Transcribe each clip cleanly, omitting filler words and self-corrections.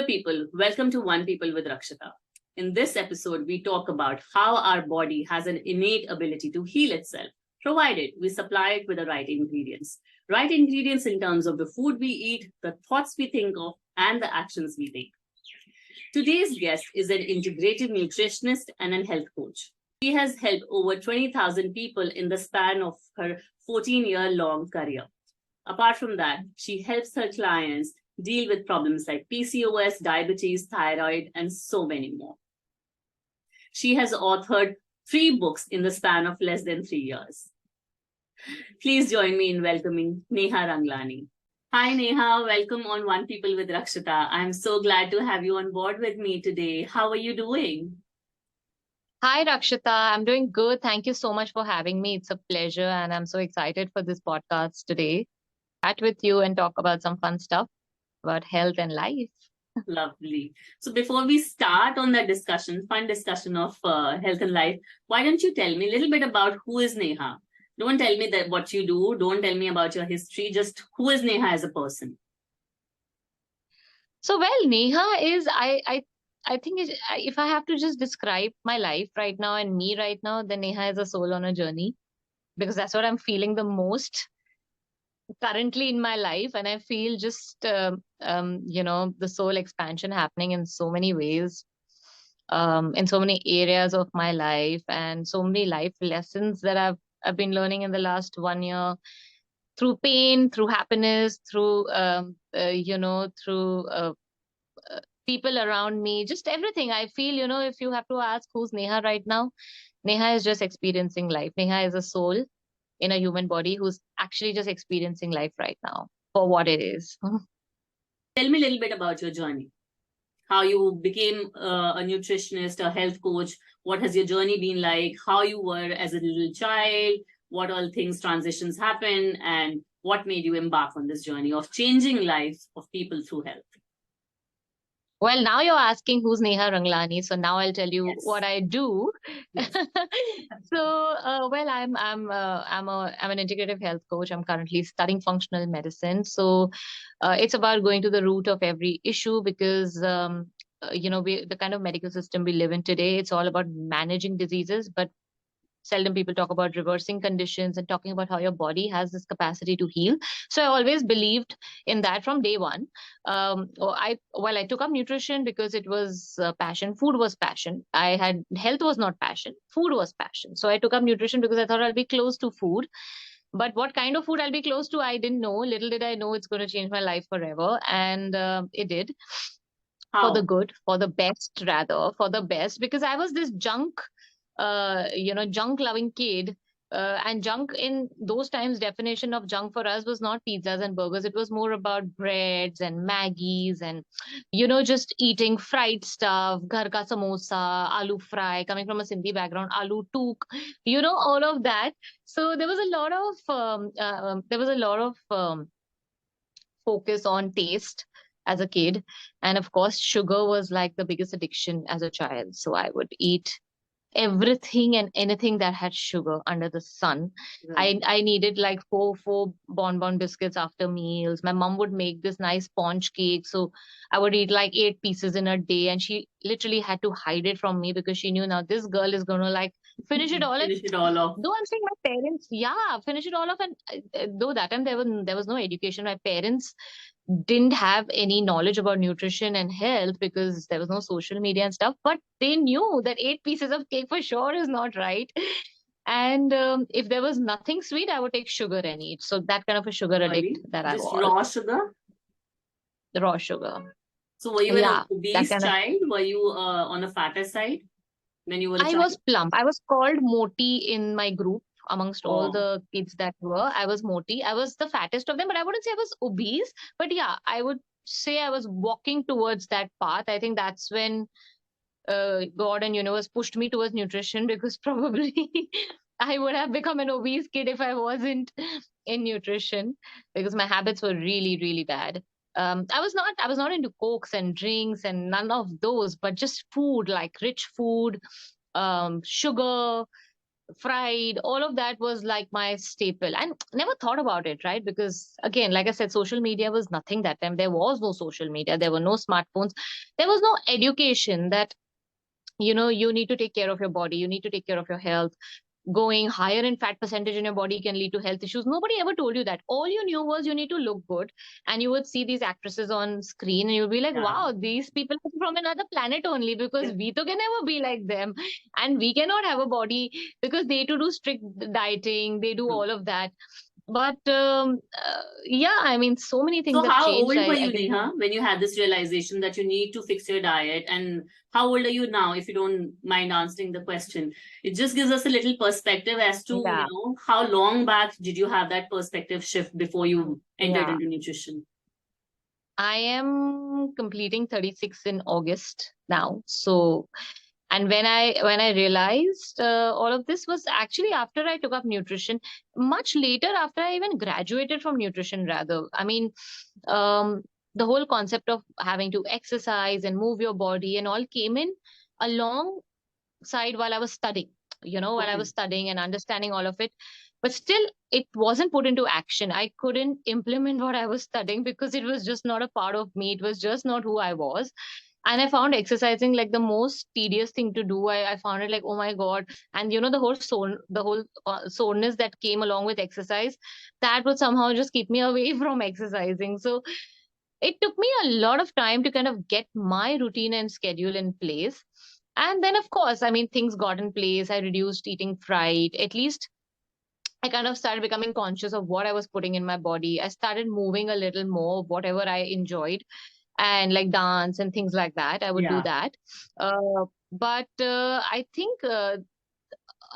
people, welcome to One People with Rakshita. In this episode, we talk about how our body has an innate ability to heal itself, provided we supply it with the right ingredients. Right ingredients in terms of the food we eat, the thoughts we think of, and the actions we take. Today's guest is an integrative nutritionist and a health coach. She has helped over 20,000 people in the span of her 14-year-long career. Apart from that, she helps her clients deal with problems like PCOS, diabetes, thyroid, and so many more. She has authored 3 books in the span of less than 3 years. Please join me in welcoming Neha Ranglani. Hi, Neha. Welcome on One People with Rakshita. I'm so glad to have you on board with me today. How are you doing? Hi, Rakshita. I'm doing good. Thank you so much for having me. It's a pleasure, and I'm so excited for this podcast today. Chat with you and talk about some fun stuff about health and life. Lovely. So before we start on that fun discussion of health and life, why don't you tell me a little bit about who is Neha? Don't tell me that what you do. Don't tell me about your history. Just who is Neha as a person? So, well, Neha is I think if I have to just describe my life right now and me right now, then Neha is a soul on a journey because that's what I'm feeling the most currently in my life, and I feel just the soul expansion happening in so many ways, in so many areas of my life, and so many life lessons that I've been learning in the last 1 year through pain, through happiness, through through people around me, just everything. I feel, if you have to ask who's Neha right now, Neha is just experiencing life. Neha is a soul in a human body who's actually just experiencing life right now for what it is. Tell me a little bit about your journey. How you became a nutritionist, a health coach. What has your journey been like? How you were as a little child? What all things, transitions happen? And what made you embark on this journey of changing lives of people through health? Well, now you're asking who's Neha Ranglani, so now I'll tell you what I do. Yes. Well, I'm an integrative health coach. I'm currently studying functional medicine, so it's about going to the root of every issue because the kind of medical system we live in today, it's all about managing diseases, but seldom people talk about reversing conditions and talking about how your body has this capacity to heal. So I always believed in that from day one. I took up nutrition because it was passion. Food was passion. I had health was not passion. Food was passion. So I took up nutrition because I thought I'll be close to food. But what kind of food I'll be close to, I didn't know. Little did I know it's going to change my life forever, and it did. How? For the good, for the best, rather, for the best, because I was this junk loving kid. And junk in those times, definition of junk for us was not pizzas and burgers. It was more about breads and Maggies and, just eating fried stuff, ghar ka samosa, aloo fry, coming from a Sindhi background, aloo took, all of that. So there was a lot of focus on taste as a kid. And of course, sugar was like the biggest addiction as a child. So I would eat everything and anything that had sugar under the sun. I needed like four bonbon biscuits after meals. My mom would make this nice sponge cake, so I would eat like 8 pieces in a day, and she literally had to hide it from me because she knew now this girl is gonna like finish it all. Finish it all off. Though I'm saying my parents, finish it all off, and though that time there was no education, my parents didn't have any knowledge about nutrition and health because there was no social media and stuff, but they knew that 8 pieces of cake for sure is not right. And if there was nothing sweet, I would take sugar and eat. So that kind of a sugar addict that I Just was. raw sugar? The raw sugar. So were you an obese child? Were you on a fatter side when you were a child? I was plump. I was called Moti in my group. Amongst all the kids that were, I was Moti. I was the fattest of them, but I wouldn't say I was obese. But yeah, I would say I was walking towards that path. I think that's when God and universe pushed me towards nutrition, because probably I would have become an obese kid if I wasn't in nutrition, because my habits were really, really bad. I was not into cokes and drinks and none of those, but just food, like rich food, sugar, fried, all of that was like my staple, and never thought about it, right? Because again, like I said, social media was nothing that time. There was no social media, there were no smartphones, there was no education that, you need to take care of your body, you need to take care of your health. Going higher in fat percentage in your body can lead to health issues. Nobody ever told you that. All you knew was you need to look good. And you would see these actresses on screen and you'll be like, Yeah. wow, these people are from another planet only, because we too can never be like them. And we cannot have a body because they to do strict dieting, they do True. all of that. But yeah, I mean, so many things So have how changed. old were I you, can. Neha, when you had this realization that you need to fix your diet? And how old are you now, if you don't mind answering the question? It just gives us a little perspective as to, Yeah, how long back did you have that perspective shift before you entered yeah. into nutrition? I am completing 36 in August now. So, and when I realized all of this was actually after I took up nutrition, much later after I even graduated from nutrition, rather. I mean, um, the whole concept of having to exercise and move your body and all came in alongside while I was studying, while I Okay. was studying and understanding all of it. But still, it wasn't put into action. I couldn't implement what I was studying because it was just not a part of me. It was just not who I was. And I found exercising like the most tedious thing to do. I found it like, oh my God. And the whole soreness that came along with exercise, that would somehow just keep me away from exercising. So it took me a lot of time to kind of get my routine and schedule in place. And then, of course, I mean, things got in place. I reduced eating fried. At least I kind of started becoming conscious of what I was putting in my body. I started moving a little more, whatever I enjoyed, and like dance and things like that. I would do Yeah. that. But I think a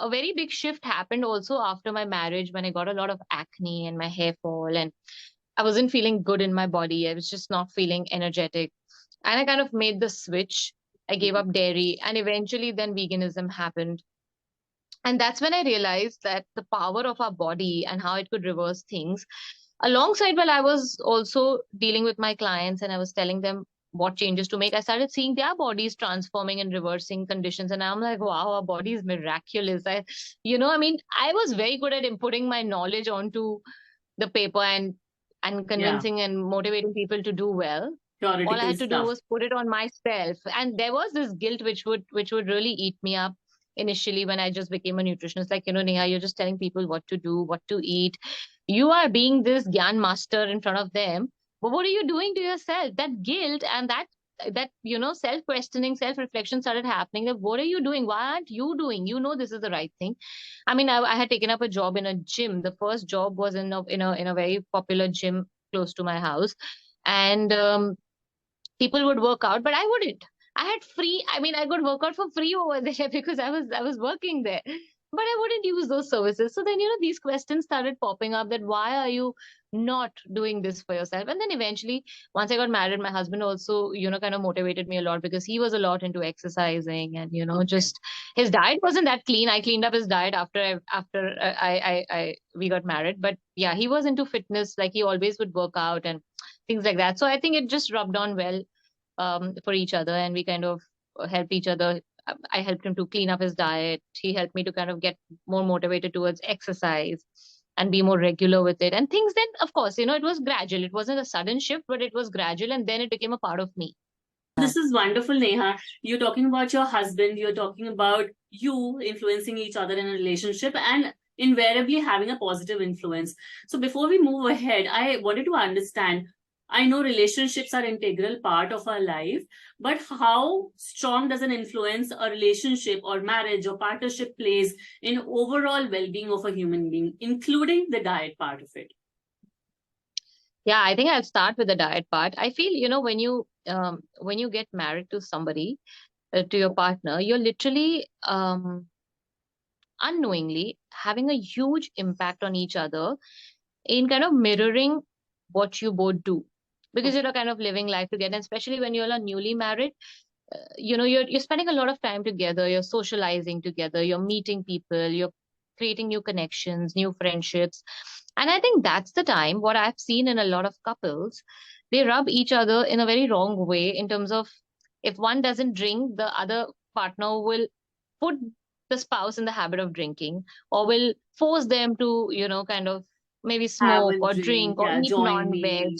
very big shift happened also after my marriage, when I got a lot of acne and my hair fall, and I wasn't feeling good in my body. I was just not feeling energetic. And I kind of made the switch. I gave Mhm. up dairy, and eventually then veganism happened. And that's when I realized that the power of our body and how it could reverse things. Alongside, while I was also dealing with my clients and I was telling them what changes to make, I started seeing their bodies transforming and reversing conditions. And I'm like, wow, our body is miraculous. I mean, I was very good at inputting my knowledge onto the paper and Yeah. convincing and motivating people to do well. All I Theoretical had to do stuff. was put it on myself, and there was this guilt which would really eat me up initially when I just became a nutritionist. Like, Neha, you're just telling people what to do, what to eat. You are being this gyan master in front of them, but what are you doing to yourself? That guilt and that self questioning, self reflection started happening. That what are you doing? Why aren't you doing? This is the right thing. I mean, I had taken up a job in a gym. The first job was in a very popular gym close to my house, and people would work out, but I wouldn't. I had free. I mean, I could work out for free over there because I was working there, but I wouldn't use those services. So then, these questions started popping up, that why are you not doing this for yourself? And then eventually, once I got married, my husband also, kind of motivated me a lot, because he was a lot into exercising, and Okay. just his diet wasn't that clean. I cleaned up his diet after we got married, but yeah, he was into fitness. Like, he always would work out and things like that. So I think it just rubbed on well for each other, and we kind of helped each other. I helped him to clean up his diet. He helped me to kind of get more motivated towards exercise and be more regular with it. And things then, of course, it was gradual. It wasn't a sudden shift, but it was gradual, and then it became a part of me. This is wonderful, Neha. You're talking about your husband, you're talking about you influencing each other in a relationship and invariably having a positive influence. So, before we move ahead, I wanted to understand. I know relationships are integral part of our life, but how strong does an influence a relationship or marriage or partnership plays in overall well-being of a human being, including the diet part of it? Yeah, I think I'll start with the diet part. I feel, when you get married to somebody, to your partner, you're literally unknowingly having a huge impact on each other in kind of mirroring what you both do, because you're kind of living life together. And especially when you're newly married, you're spending a lot of time together, you're socializing together, you're meeting people, you're creating new connections, new friendships. And I think that's the time, what I've seen in a lot of couples, they rub each other in a very wrong way, in terms of, if one doesn't drink, the other partner will put the spouse in the habit of drinking, or will force them to, kind of maybe Have smoke a or drink, drink or yeah, eat join non-veg. me.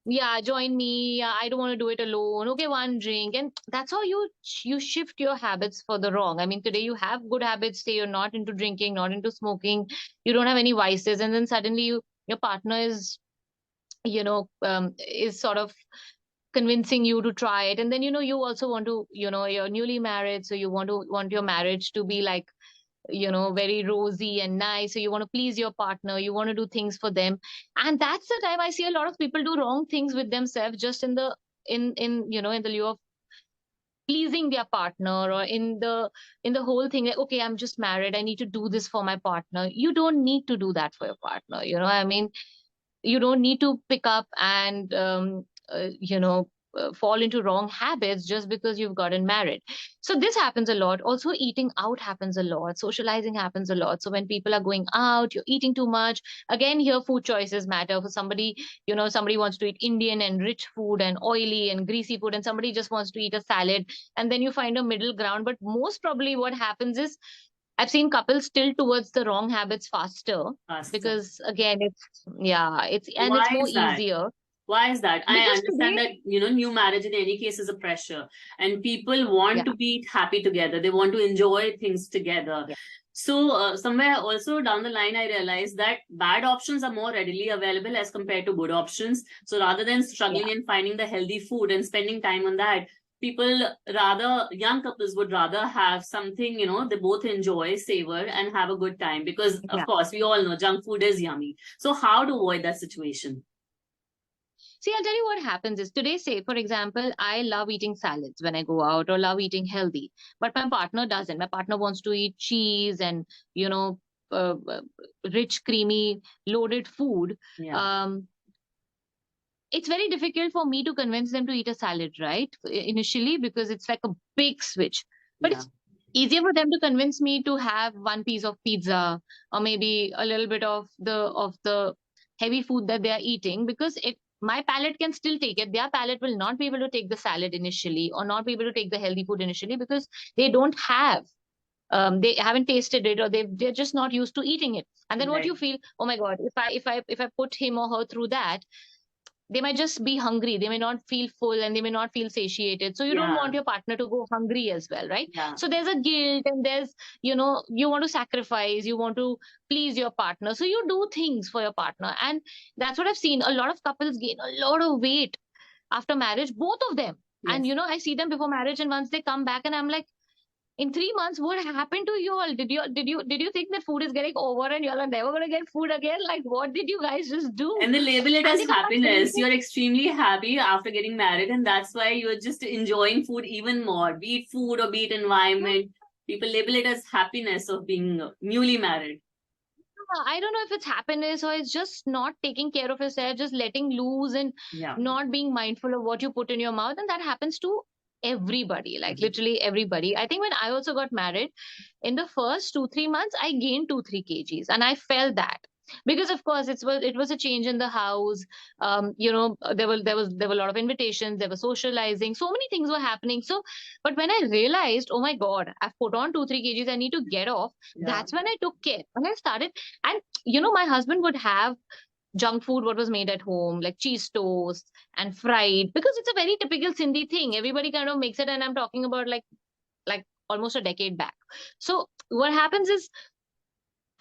Yeah, join me. Yeah, I don't want to do it alone. Okay, one drink. And that's how you shift your habits for the wrong. I mean, today you have good habits, say you're not into drinking, not into smoking, you don't have any vices, and then suddenly your partner is sort of convincing you to try it. And then, you also want to, you're newly married, so you want your marriage to be like, very rosy and nice. So you want to please your partner, you want to do things for them. And that's the time I see a lot of people do wrong things with themselves, just in the lieu of pleasing their partner, or in the whole thing, like, okay, I'm just married, I need to do this for my partner. You don't need to do that for your partner. I mean, you don't need to pick up and fall into wrong habits just because you've gotten married. So this happens a lot. Also, eating out happens a lot, socializing happens a lot. So when people are going out, you're eating too much. Again, here food choices matter. For somebody, somebody wants to eat Indian and rich food and oily and greasy food, and somebody just wants to eat a salad, and then you find a middle ground. But most probably what happens is, I've seen couples tilt towards the wrong habits faster, Faster. because again, it's Why more is that? easier. Why is that? I Because understand today, that, new marriage in any case is a pressure, and people want yeah, to be happy together. They want to enjoy things together. yeah, So, somewhere also down the line, I realized that bad options are more readily available as compared to good options. So, rather than yeah, struggling and finding the healthy food and spending time on that, people rather, young couples would rather have something, they both enjoy, savor, and have a good time. Because, of yeah. course, we all know junk food is yummy. So, how to avoid that situation? See, I'll tell you what happens is, today, say, for example, I love eating salads when I go out, or love eating healthy, but my partner doesn't. My partner wants to eat cheese and, you know, rich, creamy, loaded food. Yeah. Um, it's very difficult for me to convince them to eat a salad, right? Initially, because it's like a big switch. But Yeah. it's easier for them to convince me to have one piece of pizza, or maybe a little bit of the heavy food that they are eating, because it my palate can still take it. Their palate will not be able to take the salad initially, or not be able to take the healthy food initially, because they don't have they haven't tasted it, or they're just not used to eating it. And then what Right. you feel, oh my god, if I put him or her through that, they might just be hungry, they may not feel full, and they may not feel satiated. So you don't Yeah. want your partner to go hungry as well, right? Yeah. So there's a guilt, and there's, you want to sacrifice, you want to please your partner, so you do things for your partner. And that's what I've seen. A lot of couples gain a lot of weight after marriage, both of them. And Yes. I see them before marriage, and once they come back, and I'm like, in 3 months, what happened to you all? Did you think that food is getting over, and you're never gonna get food again? Like, what did you guys just do? And they label it And as they come back saying happiness. that, You're extremely happy after getting married, and that's why you're just enjoying food even more, be it food or be it environment. People label it as happiness of being newly married. I don't know if it's happiness, or it's just not taking care of yourself, just letting loose, and Yeah. not being mindful of what you put in your mouth. And that happens to everybody, like Mhm. literally everybody. I think when I also got married, in the first 2 3 months, I gained 2 3 kgs, and I felt that, because of course it was a change in the house. There were a lot of invitations, there was socializing, so many things were happening. So, but when I realized, oh my god, I've put on 2 3 kgs, I need to get off, Yeah. that's when I took care, and I started. And my husband would have junk food, what was made at home, like cheese toast and fried, because it's a very typical Sindhi thing. Everybody kind of makes it, and I'm talking about like almost a decade back. So what happens is,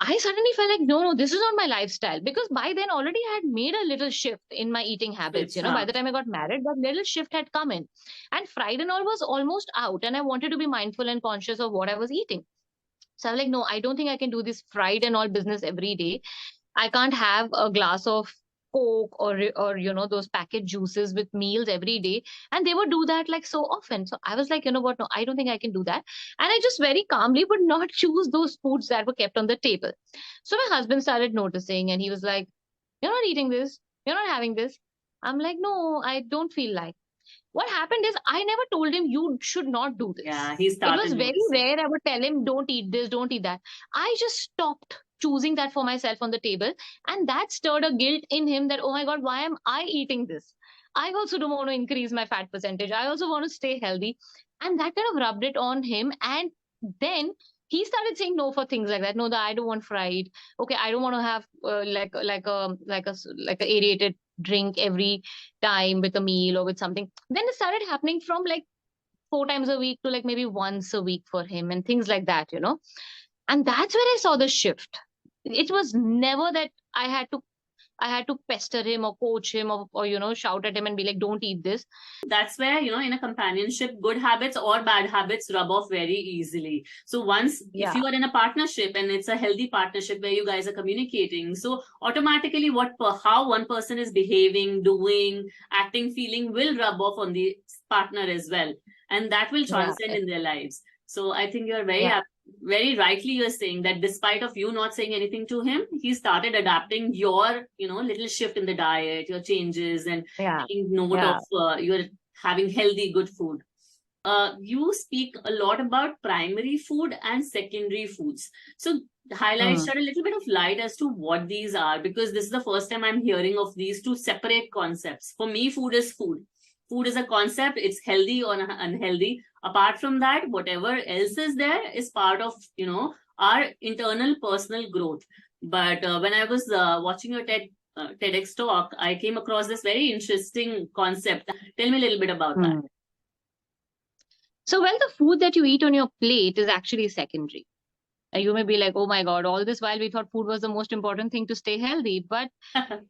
I suddenly felt like, no, no, this is not my lifestyle, because by then already I had made a little shift in my eating habits. It's By the time I got married, that little shift had come in, and fried and all was almost out, and I wanted to be mindful and conscious of what I was eating. So I'm like, no, I don't think I can do this fried and all business every day. I can't have a glass of Coke, or those packet juices with meals every day. And they would do that like so often. So I was like, you know what? No, I don't think I can do that. And I just very calmly would not choose those foods that were kept on the table. So my husband started noticing, and he was like, "You're not eating this. You're not having this." I'm like, "No, I don't feel like." What happened is, I never told him you should not do this. yeah. He It was started very noticing. rare I would tell him, don't eat this, don't eat that. I just stopped choosing that for myself on the table. And that stirred a guilt in him that, oh my God, why am I eating this? I also don't want to increase my fat percentage. I also want to stay healthy. And that kind of rubbed it on him. And then he started saying no for things like that. No, I don't want fried. Okay, I don't want to have like a aerated drink every time with a meal or with something. Then it started happening from like 4 times a week to like maybe once a week for him and things like that, and that's where I saw the shift. It was never that I had to pester him or coach him or shout at him and be like, don't eat this. That's where, in a companionship, good habits or bad habits rub off very easily. So once, if Yeah. you are in a partnership and it's a healthy partnership where you guys are communicating, so automatically how one person is behaving, doing, acting, feeling will rub off on the partner as well. And that will Yeah. transcend in their lives. So I think you're very, Yeah. very rightly you're saying that despite of you not saying anything to him, he started adapting your, little shift in the diet, your changes, and Yeah. taking note Yeah. of your having healthy, good food. You speak a lot about primary food and secondary foods. So shed a little bit of light as to what these are, because this is the first time I'm hearing of these two separate concepts. For me, food is food. Food is a concept, it's healthy or unhealthy. Apart from that, whatever else is there is part of, our internal personal growth. But when I was watching your TEDx talk, I came across this very interesting concept. Tell me a little bit about that. So, well, the food that you eat on your plate is actually secondary. You may be like, oh my God, all this while we thought food was the most important thing to stay healthy. But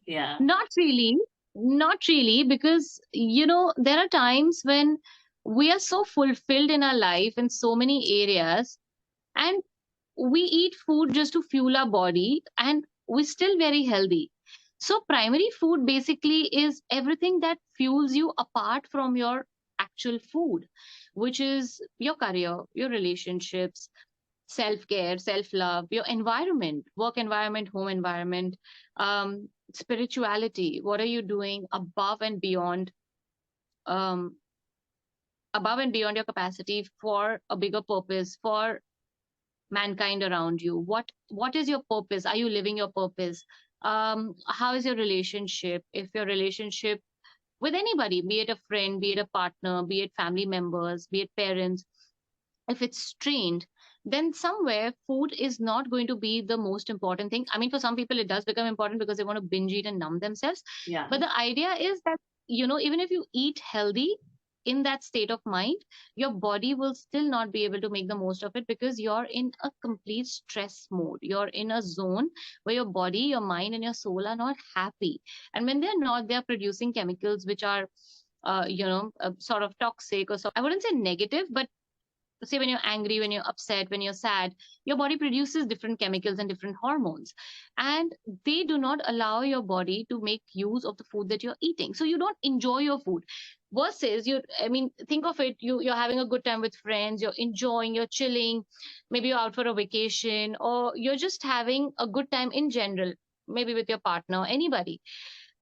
Yeah. not really. Not really, because, there are times when we are so fulfilled in our life in so many areas, and we eat food just to fuel our body, and we're still very healthy. So, primary food basically is everything that fuels you apart from your actual food, which is your career, your relationships, self care, self love, your environment, work environment, home environment, spirituality. What are you doing um, above and beyond your capacity for a bigger purpose, for mankind around you? What is your purpose? Are you living your purpose? How is your relationship? If your relationship with anybody, be it a friend, be it a partner, be it family members, be it parents, if it's strained, then somewhere food is not going to be the most important thing. I mean, for some people, it does become important because they want to binge eat and numb themselves. Yeah. But the idea is that, even if you eat healthy in that state of mind, your body will still not be able to make the most of it because you're in a complete stress mode. You're in a zone where your body, your mind, and your soul are not happy. And when they're not, they're producing chemicals which are sort of toxic, or so I wouldn't say negative, but say when you're angry, when you're upset, when you're sad, your body produces different chemicals and different hormones, and they do not allow your body to make use of the food that you're eating, so you don't enjoy your food. Versus, think of it, you're having a good time with friends, you're enjoying, you're chilling, maybe you're out for a vacation, or you're just having a good time in general, maybe with your partner, anybody.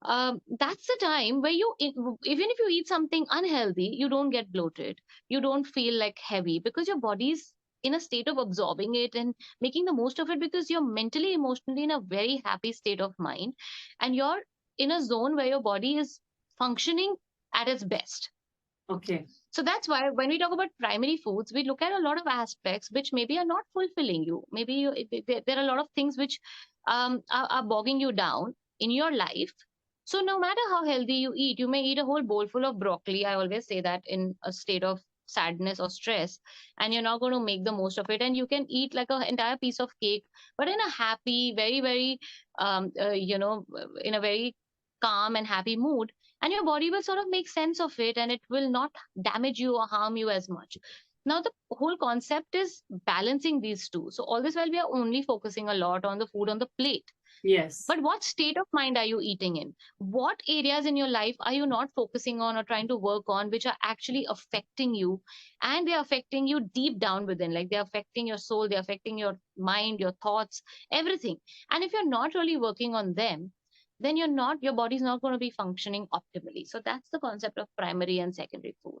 That's the time where even if you eat something unhealthy, you don't get bloated, you don't feel like heavy, because your body's in a state of absorbing it and making the most of it, because you're mentally, emotionally in a very happy state of mind, and you're in a zone where your body is functioning at its best. Okay. So that's why when we talk about primary foods, we look at a lot of aspects which maybe are not fulfilling you. Maybe there are a lot of things which are bogging you down in your life. So no matter how healthy you eat, you may eat a whole bowl full of broccoli. I always say that in a state of sadness or stress, and you're not going to make the most of it. And you can eat like an entire piece of cake, but in a happy, very, very, in a very calm and happy mood, and your body will sort of make sense of it, and it will not damage you or harm you as much. Now, the whole concept is balancing these two. So all this while we are only focusing a lot on the food on the plate. Yes. But what state of mind are you eating in? What areas in your life are you not focusing on or trying to work on, which are actually affecting you? And they're affecting you deep down within, like they're affecting your soul, they're affecting your mind, your thoughts, everything. And if you're not really working on them, then your body's not going to be functioning optimally. So that's the concept of primary and secondary food.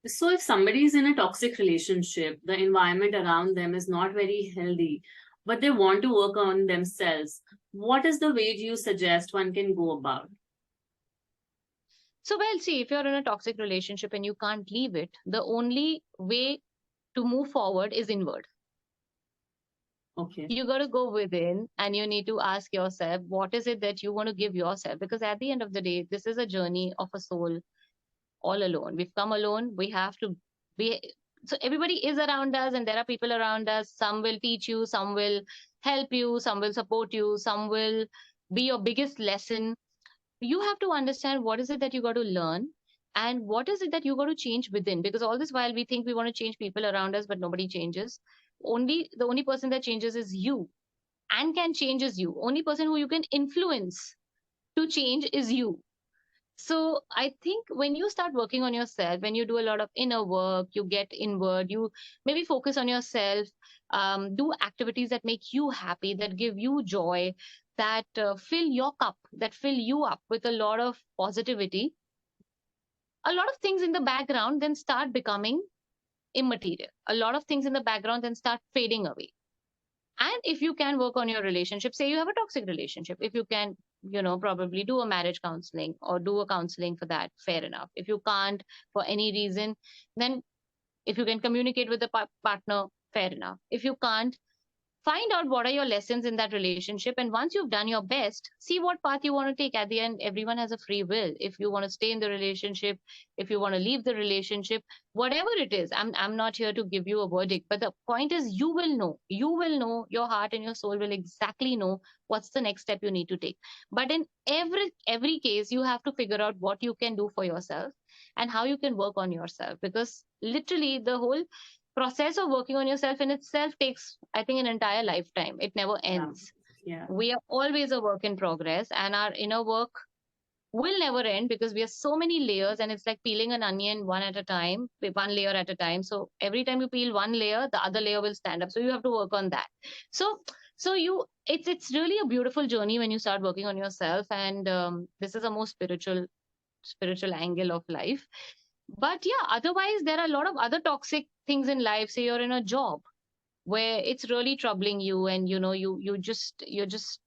So if somebody is in a toxic relationship, the environment around them is not very healthy, but they want to work on themselves, what is the way do you suggest one can go about? So, well, see, if you're in a toxic relationship and you can't leave it, the only way to move forward is inward. Okay. You got to go within and you need to ask yourself, what is it that you want to give yourself? Because at the end of the day, this is a journey of a soul all alone. We've come alone. We have to be. So everybody is around us, and there are people around us. Some will teach you, some will help you, some will support you, some will be your biggest lesson. You have to understand what is it that you got to learn and what is it that you got to change within, because all this while we think we want to change people around us, but nobody changes. Only the only person that changes is you, and can change is you. Only person who you can influence to change is you. So I think when you start working on yourself, when you do a lot of inner work, you get inward, you maybe focus on yourself, do activities that make you happy, that give you joy, that fill your cup, that fill you up with a lot of positivity. A lot of things in the background then start becoming immaterial. A lot of things in the background then start fading away. And if you can work on your relationship, say you have a toxic relationship, if you can, probably do a marriage counseling or do a counseling for that, fair enough. If you can't for any reason, then if you can communicate with the partner, fair enough. If you can't, find out what are your lessons in that relationship, and once you've done your best, see what path you want to take. At the end, everyone has a free will. If you want to stay in the relationship, if you want to leave the relationship, whatever it is, I'm not here to give you a verdict, but the point is, you will know, your heart and your soul will exactly know what's the next step you need to take. But in every case, you have to figure out what you can do for yourself and how you can work on yourself, because literally the whole process of working on yourself in itself takes, I think, an entire lifetime. It never Yeah. ends. Yeah. We are always a work in progress, and our inner work will never end because we have so many layers, and it's like peeling an onion one at a time, one layer at a time. So every time you peel one layer, the other layer will stand up. So you have to work on that. So it's really a beautiful journey when you start working on yourself, and this is a more spiritual angle of life. But yeah, otherwise there are a lot of other toxic things in life. Say you're in a job where it's really troubling you, and you're just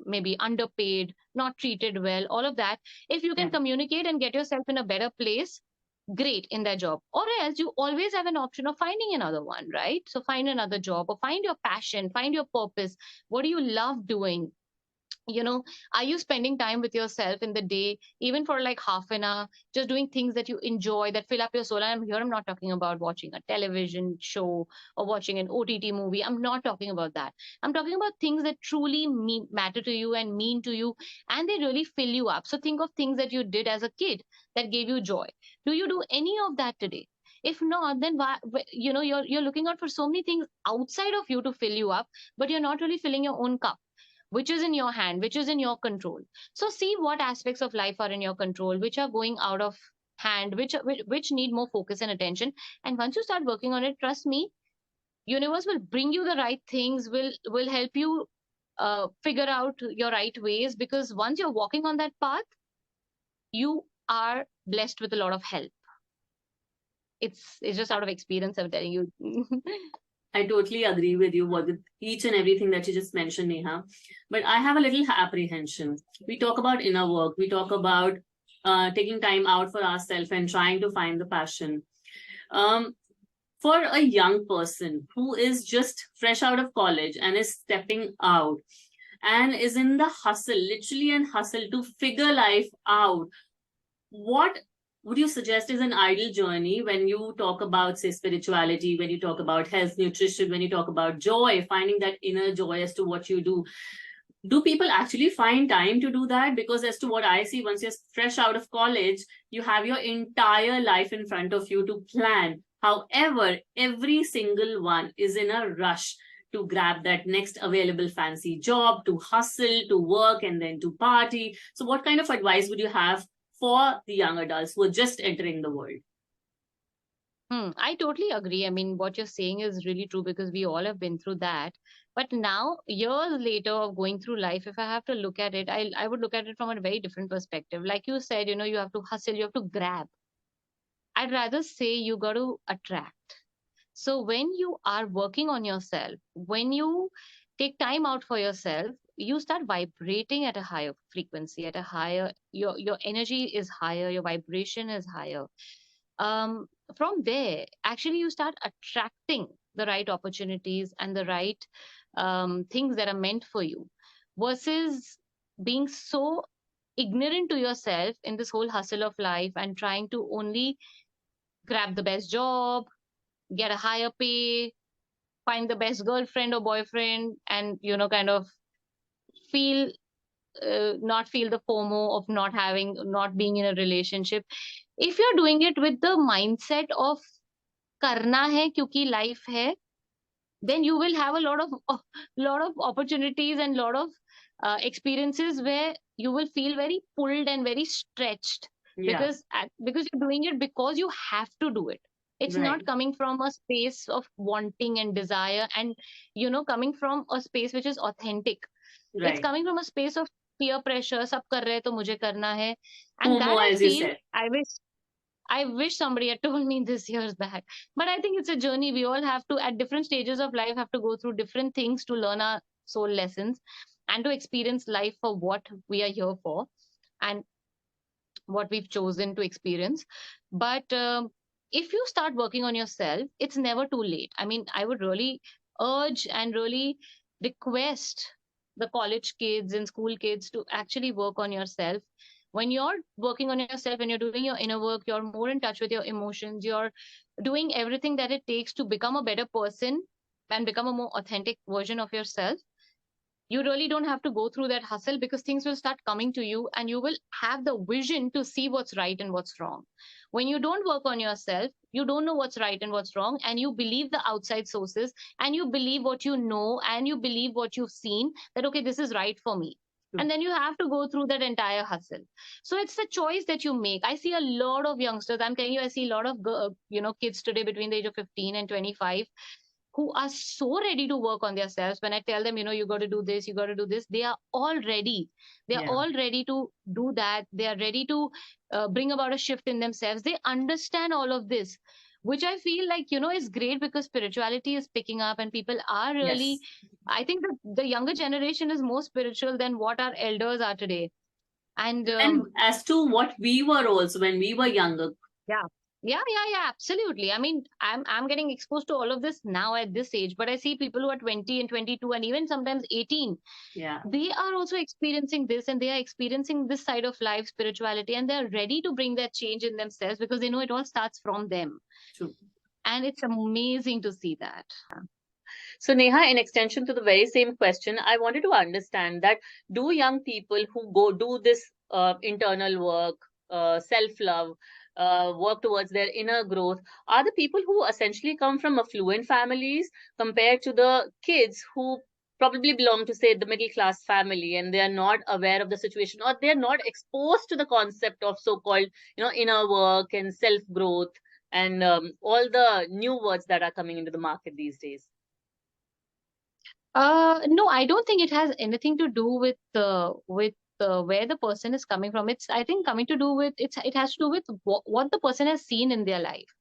maybe underpaid, not treated well, all of that. If you can Yeah. communicate and get yourself in a better place, great, in that job. Or else you always have an option of finding another one, right? So find another job or find your passion, find your purpose. What do you love doing? you know are you spending time with yourself in the day, even for like half an hour, just doing things that you enjoy, that fill up your soul? And I'm not talking about watching a television show or watching an OTT movie. I'm not talking about that. I'm talking about things that truly matter to you and mean to you, and they really fill you up. So think of things that you did as a kid that gave you joy. Do you do any of that today? If not, then why, you're looking out for so many things outside of you to fill you up, but you're not really filling your own cup, which is in your hand, which is in your control. So see what aspects of life are in your control, which are going out of hand, which need more focus and attention. And once you start working on it, trust me, universe will bring you the right things, will help you figure out your right ways, because once you're walking on that path, you are blessed with a lot of help. It's just out of experience I'm telling you. I totally agree with you with each and everything that you just mentioned, Neha. But I have a little apprehension. We talk about inner work. We talk about taking time out for ourselves and trying to find the passion. Um, for a young person who is just fresh out of college and is stepping out and is in the hustle, literally and hustle to figure life out, what would you suggest is an ideal journey when you talk about, say, spirituality, when you talk about health, nutrition, when you talk about joy, finding that inner joy as to what you do? Do people actually find time to do that? Because as to what I see, once you're fresh out of college, you have your entire life in front of you to plan. However, every single one is in a rush to grab that next available fancy job, to hustle, to work, and then to party. So what kind of advice would you have for the young adults who are just entering the world? I totally agree. I mean, what you're saying is really true because we all have been through that. But now, years later of going through life, if I have to look at it, I would look at it from a very different perspective. Like you said, you have to hustle, you have to grab. I'd rather say you got to attract. So when you are working on yourself, when you take time out for yourself, you start vibrating at a higher frequency, at a higher, your energy is higher, your vibration is higher. From there, actually, you start attracting the right opportunities and the right things that are meant for you, versus being so ignorant to yourself in this whole hustle of life and trying to only grab the best job, get a higher pay, find the best girlfriend or boyfriend, and kind of feel not feel the FOMO of not being in a relationship. If you're doing it with the mindset of करना है क्योंकि life है, then you will have a lot of opportunities and lot of experiences where you will feel very pulled and very stretched, Yeah. because you're doing it because you have to do it. It's Right. not coming from a space of wanting and desire, and coming from a space which is authentic. It's Right. coming from a space of peer pressure, सब कर रहे हैं तो मुझे करना है. And FOMO, that I as you feel, said. I wish somebody had told me this years back. But I think it's a journey. We all have to, at different stages of life, have to go through different things to learn our soul lessons and to experience life for what we are here for and what we've chosen to experience. But if you start working on yourself, it's never too late. I mean, I would really urge and really request the college kids and school kids to actually work on yourself. When you're working on yourself, when you're doing your inner work, you're more in touch with your emotions, you're doing everything that it takes to become a better person and become a more authentic version of yourself. You really don't have to go through that hustle, because things will start coming to you and you will have the vision to see what's right and what's wrong. When you don't work on yourself, you don't know what's right and what's wrong, and you believe the outside sources, and you believe what you know, and you believe what you've seen, that okay, this is right for me. True. And then you have to go through that entire hustle. So it's the choice that you make. I see a lot of youngsters, I'm telling you, I see a lot of kids today between the age of 15 and 25 who are so ready to work on themselves. When I tell them, you got to do this, you got to do this, they are all ready. They are Yeah. all ready to do that. They are ready to bring about a shift in themselves. They understand all of this, which I feel like, is great, because spirituality is picking up and people are really, Yes. I think that the younger generation is more spiritual than what our elders are today. And And as to what we were also when we were younger. yeah. Yeah, absolutely. I mean, I'm getting exposed to all of this now at this age, but I see people who are 20 and 22 and even sometimes 18. Yeah. They are also experiencing this, and they are experiencing this side of life, spirituality, and they're ready to bring that change in themselves, because they know it all starts from them. True. And it's amazing to see that. So, Neha, in extension to the very same question, I wanted to understand that do young people who go do this internal work, self-love, work towards their inner growth, are the people who essentially come from affluent families compared to the kids who probably belong to, say, the middle class family, and they are not aware of the situation, or they are not exposed to the concept of so-called, inner work and self-growth, and all the new words that are coming into the market these days? No, I don't think it has anything to do with where the person is coming from. It's, I think, coming to do with it has to do with what the person has seen in their life.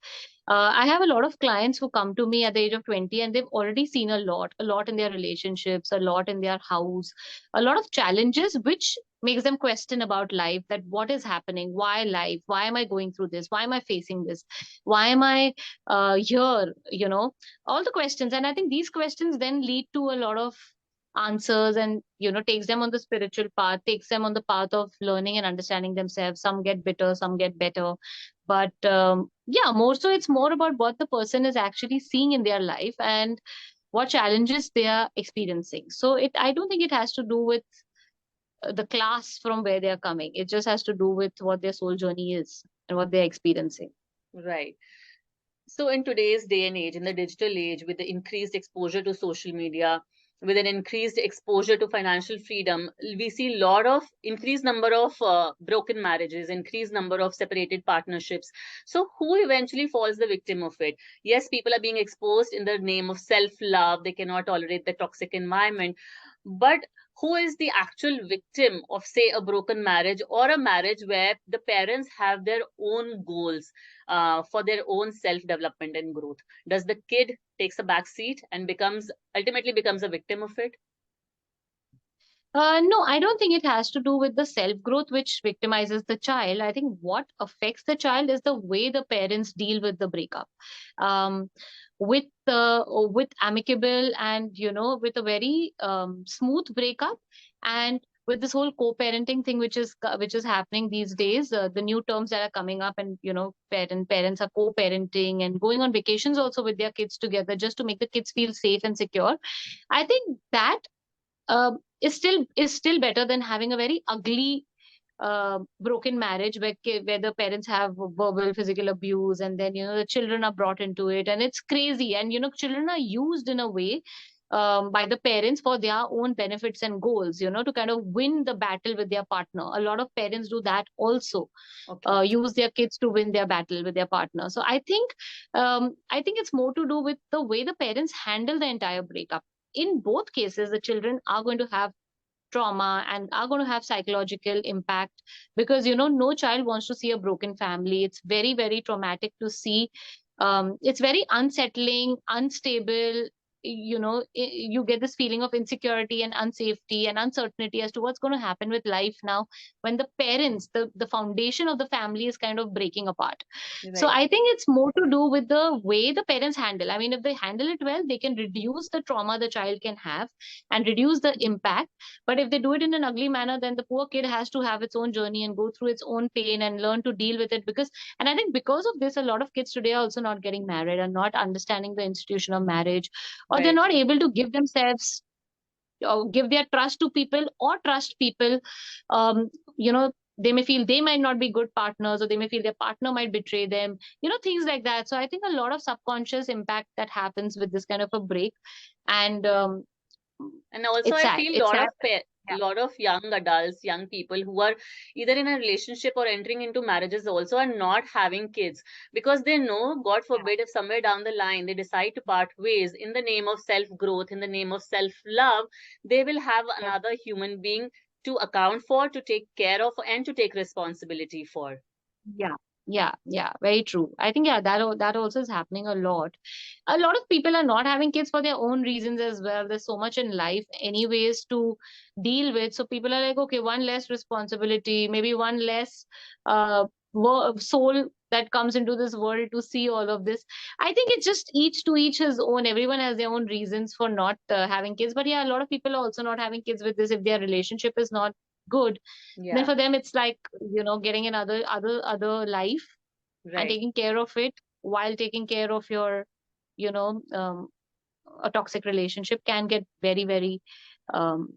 I have a lot of clients who come to me at the age of 20, and they've already seen a lot in their relationships, a lot in their house, a lot of challenges, which makes them question about life, that what is happening, why life, why am I going through this, why am I facing this, why am I here, all the questions. And I think these questions then lead to a lot of answers, and takes them on the spiritual path, takes them on the path of learning and understanding themselves. Some get bitter, some get better, but yeah, more so it's more about what the person is actually seeing in their life and what challenges they are experiencing. So I don't think it has to do with the class from where they are coming. It just has to do with what their soul journey is and what they're experiencing. Right. So, in today's day and age, in the digital age, with the increased exposure to social media, with an increased exposure to financial freedom, we see a lot of increased number of broken marriages, increased number of separated partnerships. So, who eventually falls the victim of it? Yes, people are being exposed in the name of self-love. They cannot tolerate the toxic environment, but who is the actual victim of, say, a broken marriage, or a marriage where the parents have their own goals for their own self development and growth? Does the kid takes a back seat and ultimately becomes a victim of it? No, I don't think it has to do with the self growth which victimizes the child. I think what affects the child is the way the parents deal with the breakup. Um, with amicable and with a very smooth breakup, and with this whole co-parenting thing which is happening these days, the new terms that are coming up, and parents are co-parenting and going on vacations also with their kids together just to make the kids feel safe and secure. I think that is still better than having a very ugly broken marriage where the parents have verbal physical abuse, and then the children are brought into it, and it's crazy, and children are used in a way by the parents for their own benefits and goals, to kind of win the battle with their partner. A lot of parents do that also, Okay. use their kids to win their battle with their partner. So I think it's more to do with the way the parents handle the entire breakup. In both cases, the children are going to have trauma and are going to have psychological impact, because no child wants to see a broken family. It's very, very traumatic to see. It's very unsettling, unstable. You get this feeling of insecurity and unsafety and uncertainty as to what's going to happen with life now, when the parents, the foundation of the family, is kind of breaking apart. So Right. I think it's more to do with the way the parents handle. I mean, if they handle it well, they can reduce the trauma the child can have and reduce the impact. But if they do it in an ugly manner, then the poor kid has to have its own journey and go through its own pain and learn to deal with it. And I think because of this, a lot of kids today are also not getting married and not understanding the institution of marriage, or they're Very not true. able to give themselves or give their trust to people or trust people. um, they may feel they might not be good partners, or they may feel their partner might betray them, things like that. So I think a lot of subconscious impact that happens with this kind of a break. And And also, it's I sad. feel It's sad. Yeah. lot of young adults, young people who are either in a relationship or entering into marriages also are not having kids because they know, God forbid, if somewhere down the line they decide to part ways in the name of self growth, in the name of self love, they will have Yeah. another human being to account for, to take care of, and to take responsibility for. Yeah, yeah, very true. I think, yeah, that also is happening a lot. A lot of people are not having kids for their own reasons as well. There's so much in life anyways to deal with. So people are like, okay, one less responsibility, maybe one less soul that comes into this world to see all of this. I think it's just each to each his own. Everyone has their own reasons for not having kids. But yeah, a lot of people are also not having kids with this if their relationship is not good. Then Yeah, for them it's like, getting another other life and right. taking care of it while taking care of your, you know um, a toxic relationship can get very, very um,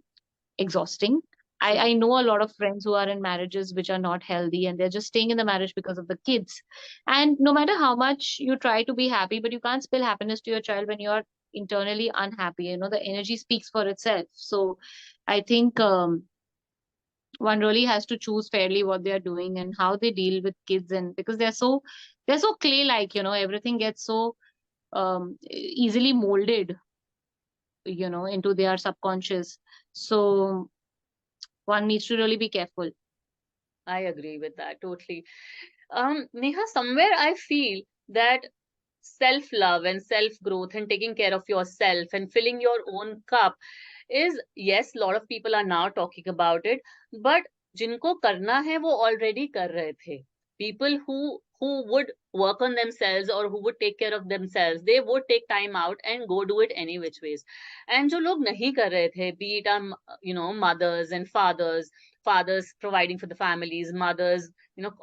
exhausting. I True. know a lot of friends who are in marriages which are not healthy, and they're just staying in the marriage because of the kids. And no matter how much you try to be happy, but you can't spill happiness to your child when you're internally unhappy. The energy speaks for itself. So I think one really has to choose fairly what they are doing and how they deal with kids, and because they're so clay like, everything gets so easily molded, into their subconscious. So one needs to really be careful. I agree with that totally. Neha, somewhere I feel that self love and self growth and taking care of yourself and filling your own cup is, yes, a lot of people are now talking about it, but जिनको करना है वो already कर रहे थे. People who would work on themselves or who would take care of themselves, they would take time out and go do it any which ways. And जो लोग नहीं कर रहे थे, be it mothers and fathers providing for the families, mothers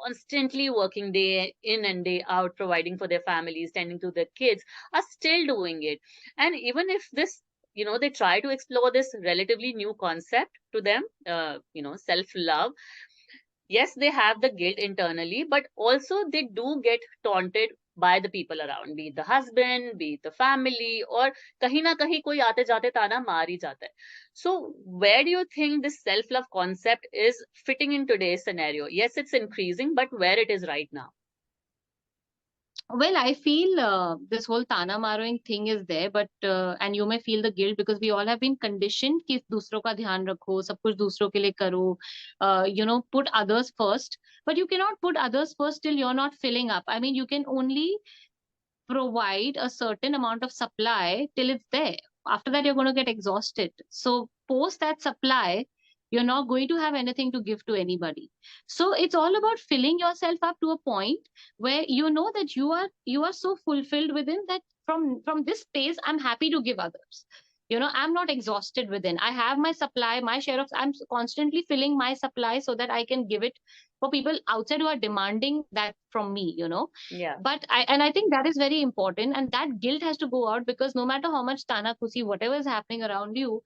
constantly working day in and day out, providing for their families, tending to their kids, are still doing it. And even if this, they try to explore this relatively new concept to them, self love, yes, they have the guilt internally, but also they do get taunted by the people around, be it the husband, be it the family, or kahin na kahin koi aate jate tana maar hi jata hai. So where do you think this self love concept is fitting in today's scenario? Yes, it's increasing, but where it is right now? Well, I feel this whole tana marroing thing is there, but and you may feel the guilt because we all have been conditioned कि दूसरों का ध्यान रखो, सब कुछ दूसरों के लिए करो, put others first. But you cannot put others first till you're not filling up. I mean, you can only provide a certain amount of supply till it's there. After that, you're going to get exhausted. So post that supply, You're not going to have anything to give to anybody. So it's all about filling yourself up to a point where you know that you are so fulfilled within that from this space, I'm happy to give others. I'm not exhausted within. I have my supply, my share of, I'm constantly filling my supply so that I can give it for people outside who are demanding that from me. Yeah. But I think that is very important, and that guilt has to go out, because no matter how much tana kusi, whatever is happening around you,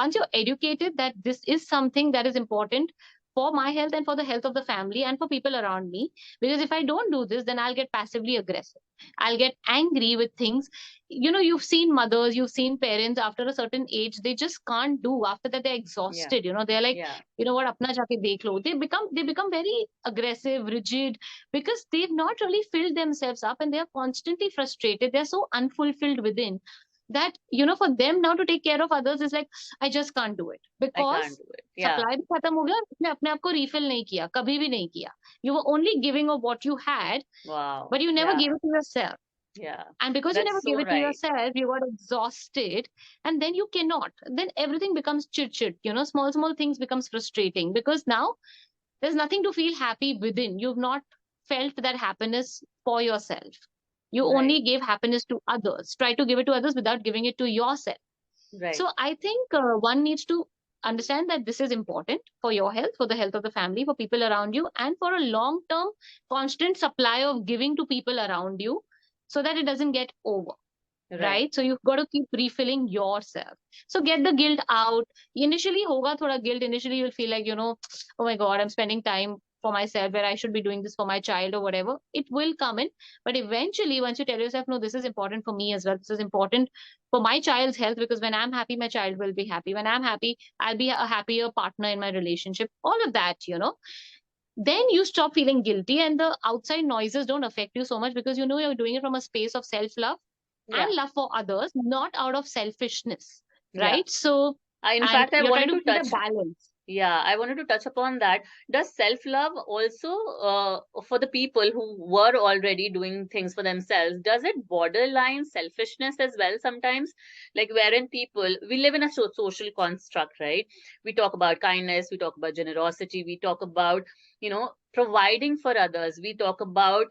once you're educated that this is something that is important for my health and for the health of the family and for people around me. Because if I don't do this, then I'll get passively aggressive. I'll get angry with things. You've seen mothers, you've seen parents after a certain age, they just can't do. After that, they're Yeah. exhausted. They're like, Yeah. you know what, apna jaake dekh lo. They become very aggressive, rigid, because they've not really filled themselves up and they're constantly frustrated. They're so unfulfilled within that, for them now to take care of others is like, I just can't do it, I because can't do it. Yeah. Supply भी खत्म हो गया और उसने अपने आप को refill नहीं किया, कभी भी नहीं किया. You were only giving of what you had, Wow. but you never Yeah. gave it to yourself. Yeah. And because you That's never so gave it to right. yourself, you got exhausted, and then you cannot. Then everything becomes chit. Small things becomes frustrating, because now there's nothing to feel happy within. You've not felt that happiness for yourself. You Right. only gave happiness to others. Try to give it to others without giving it to yourself. Right. So I think one needs to understand that this is important for your health, for the health of the family, for people around you, and for a long term constant supply of giving to people around you, so that it doesn't get over. Right? So you've got to keep refilling yourself. So get the guilt out. Initially hoga thoda guilt. Initially you'll feel like, oh my God, I'm spending time for myself where I should be doing this for my child or whatever. It will come in. But eventually, once you tell yourself, no, this is important for me as well. This is important for my child's health, because when I'm happy, my child will be happy. When I'm happy, I'll be a happier partner in my relationship. All of that. Then you stop feeling guilty, and the outside noises don't affect you so much, because you're doing it from a space of self-love Yeah. and love for others, not out of selfishness. Yeah. Right? So, In and fact, I you're trying wanted to to keep a touch. balance. Yeah, I wanted to touch upon that. Does self-love also, for the people who were already doing things for themselves, does it borderline selfishness as well sometimes? Like, wherein people, we live in a social construct, right? We talk about kindness, we talk about generosity, we talk about, providing for others. We talk about,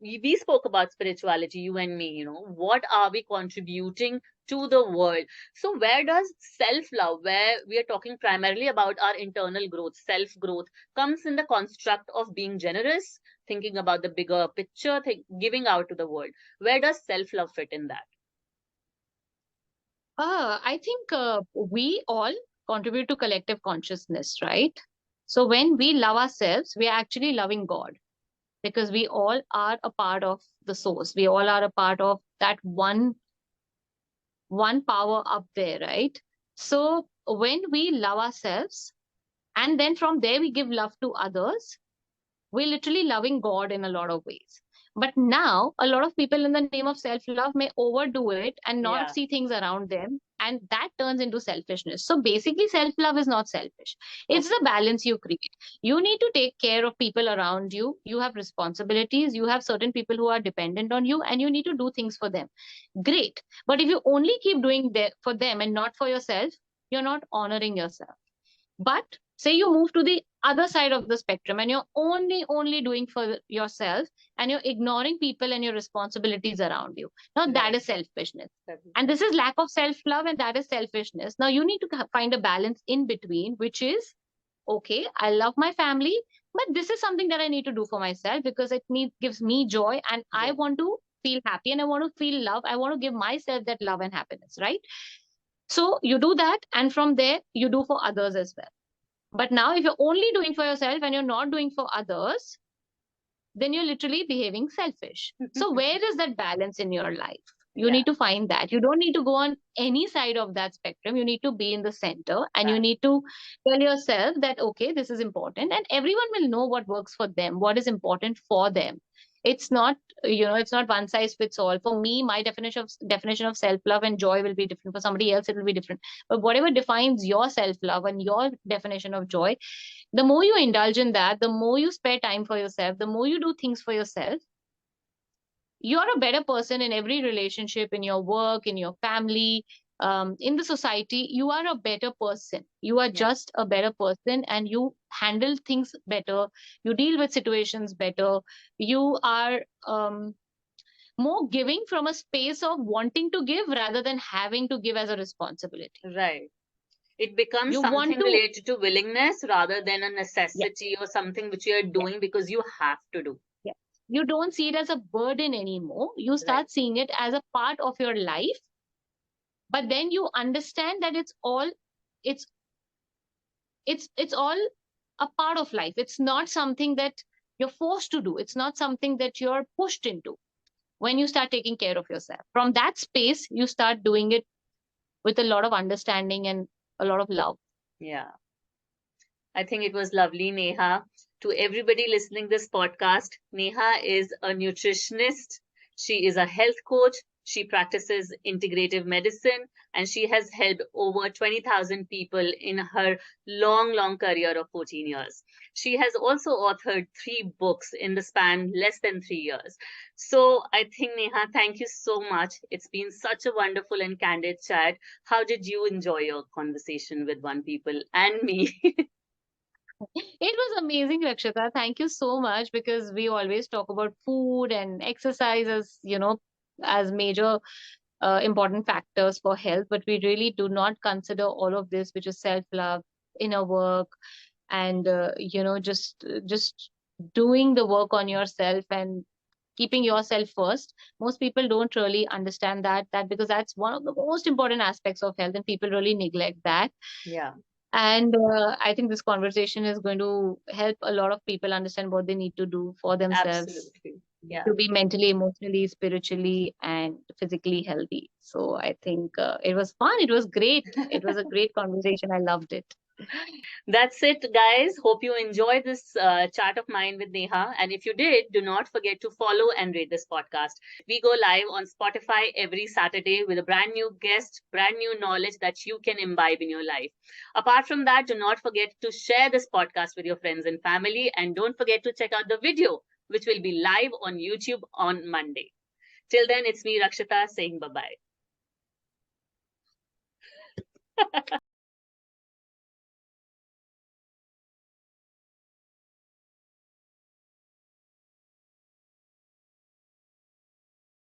we spoke about spirituality, you and me, what are we contributing to the world? So where does self-love, where we are talking primarily about our internal growth, self-growth, comes in the construct of being generous, thinking about the bigger picture, giving out to the world? Where does self-love fit in that? I think we all contribute to collective consciousness, right? So when we love ourselves, we are actually loving God, because we all are a part of the source. We all are a part of that one power up there, right? So when we love ourselves, and then from there we give love to others, we're literally loving God in a lot of ways. But now, a lot of people, in the name of self love, may overdo it and not Yeah. see things around them. And that turns into selfishness. So basically, self love is not selfish. It's Okay. the balance you create. You need to take care of people around you. You have responsibilities. You have certain people who are dependent on you, and you need to do things for them. Great. But if you only keep doing that for them and not for yourself, you're not honoring yourself. But say you move to the other side of the spectrum, and you're only doing for yourself, and you're ignoring people and your responsibilities around you. Now that Right. is selfishness. And this is lack of self-love, and that is selfishness. Now you need to find a balance in between, which is, okay, I love my family, but this is something that I need to do for myself, because gives me joy, and I Yeah. want to feel happy, and I want to feel love. I want to give myself that love and happiness, right? So you do that, and from there you do for others as well. But now, if you're only doing for yourself and you're not doing for others, then you're literally behaving selfish. So where is that balance in your life? You Yeah. need to find that. You don't need to go on any side of that spectrum. You need to be in the center, and you Right. need to tell yourself that, okay, this is important, and everyone will know what works for them, what is important for them. It's not, it's not one size fits all. For me, my definition of self-love and joy will be different. For somebody else, it will be different. But whatever defines your self-love and your definition of joy, the more you indulge in that, the more you spare time for yourself, the more you do things for yourself, you're a better person in every relationship, in your work, in your family, in the society, you are a better person. You are Yeah. just a better person, and you handle things better. You deal with situations better. You are more giving from a space of wanting to give rather than having to give as a responsibility. Right. It becomes You want something to, related to willingness rather than a yeah, necessity or something which you're yeah, doing because you have to do. yeah. You don't see it as a burden anymore. You Right. start seeing it as a part of your life, but then you understand that it's it's all a part of life. It's not something that you're forced to do. It's not something that you're pushed into. When you start taking care of yourself from that space, you start doing it with a lot of understanding and a lot of love. Yeah. I think it was lovely, Neha. To everybody listening this podcast, Neha is a nutritionist. She is a health coach. She practices integrative medicine and she has helped over 20,000 people in her long career of 14 years. She has also authored 3 books in the span less than 3 years. So I think, Neha, thank you so much. It's been such a wonderful and candid chat. How did you enjoy your conversation with One People and me? It was amazing, Rakshita. Thank you so much, because we always talk about food and exercise as, as major important factors for health, but we really do not consider all of this, which is self-love, inner work, and just doing the work on yourself and keeping yourself first. Most people don't really understand that because that's one of the most important aspects of health, and people really neglect that. Yeah. And I think this conversation is going to help a lot of people understand what they need to do for themselves Absolutely. Yeah. to be mentally, emotionally, spiritually, and physically healthy. So I think it was fun. It was great. It was a great conversation. I loved it. That's it, guys. Hope you enjoyed this chat of mine with Neha. And if you did, do not forget to follow and rate this podcast. We go live on Spotify every Saturday with a brand new guest, brand new knowledge that you can imbibe in your life. Apart from that, do not forget to share this podcast with your friends and family. And don't forget to check out the video, which will be live on YouTube on Monday. Till then, it's me, Rakshita, saying bye bye.